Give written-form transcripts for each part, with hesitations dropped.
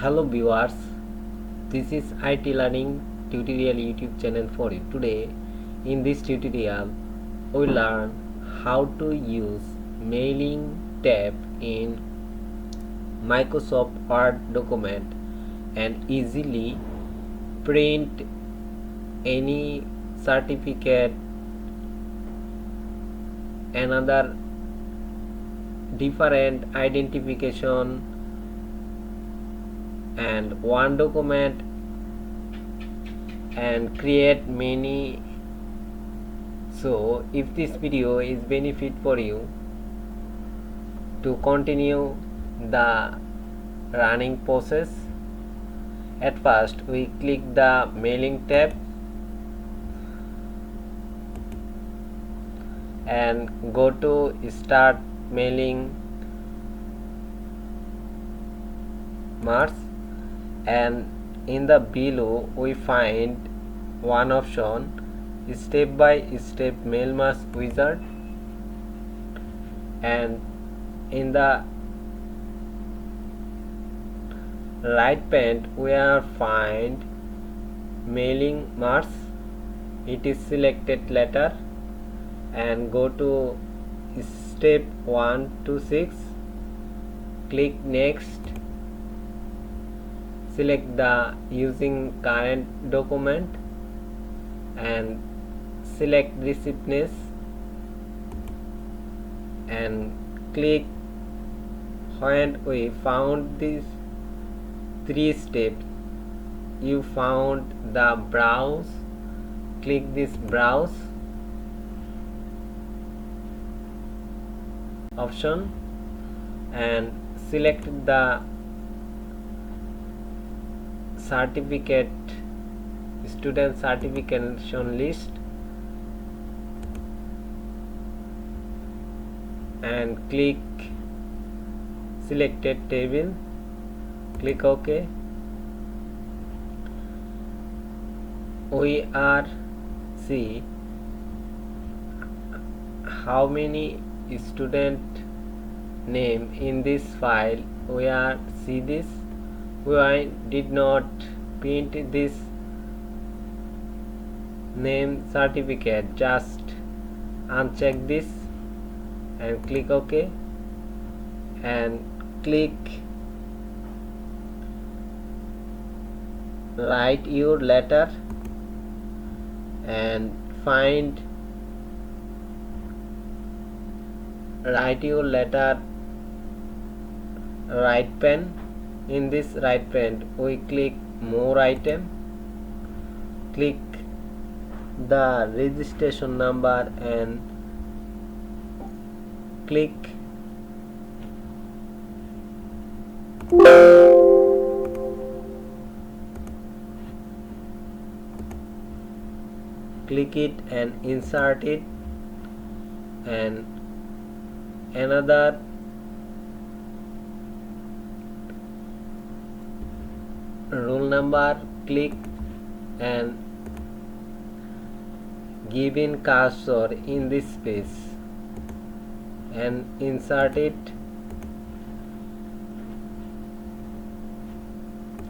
Hello viewers, this is IT Learning tutorial YouTube channel for you. Today in this tutorial we learn how to use mailing tab in Microsoft Word document and easily print any certificate, another different identification and one document and create many. So if this video is benefit for you, to continue the running process, at first we click the mailing tab and go to start mailing Mars, and in the below we find one option, step by step mail mass wizard, and in the right pane we are find mailing Mars. It is selected letter and go to step 1 to 6, click next, select the using current document and select receiptness and click. When we found these 3 steps, you found the browse, click this browse option and select the certificate, student certification list and click selected table, click OK. We are see how many student name in this file. We are see this. We did not print this name certificate, just uncheck this and click OK and click write your letter and find write your letter right pane. In this right pane we click more item, click the registration number and click it and insert it, and another roll number, click and give in cursor in this space and insert it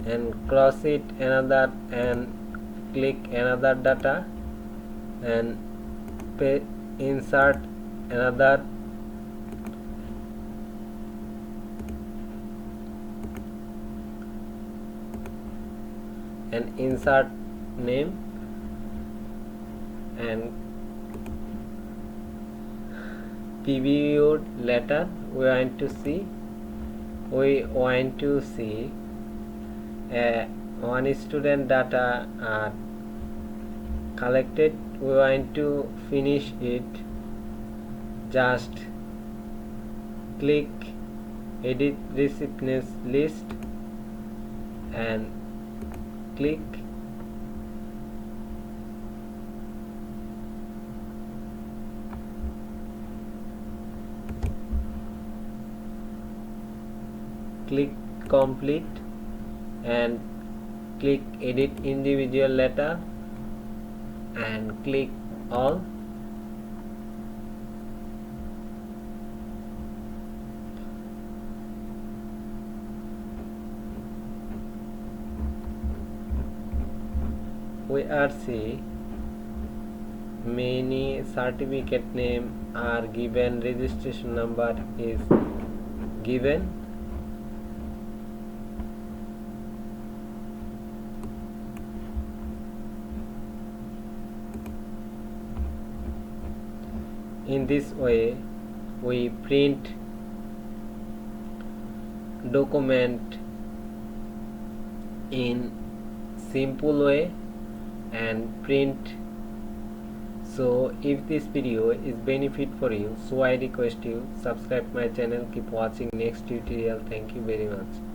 and cross it another and click another data and insert another and insert name and preview letter. We want to see one student data are collected. We want to finish it, just click edit recipients list and click complete and click edit individual letter and click all. we are see many certificate name are given, registration number is given. In this way we print document in simple way and print. So if this video is benefit for you, so I request you subscribe my channel, keep watching next tutorial. Thank you very much.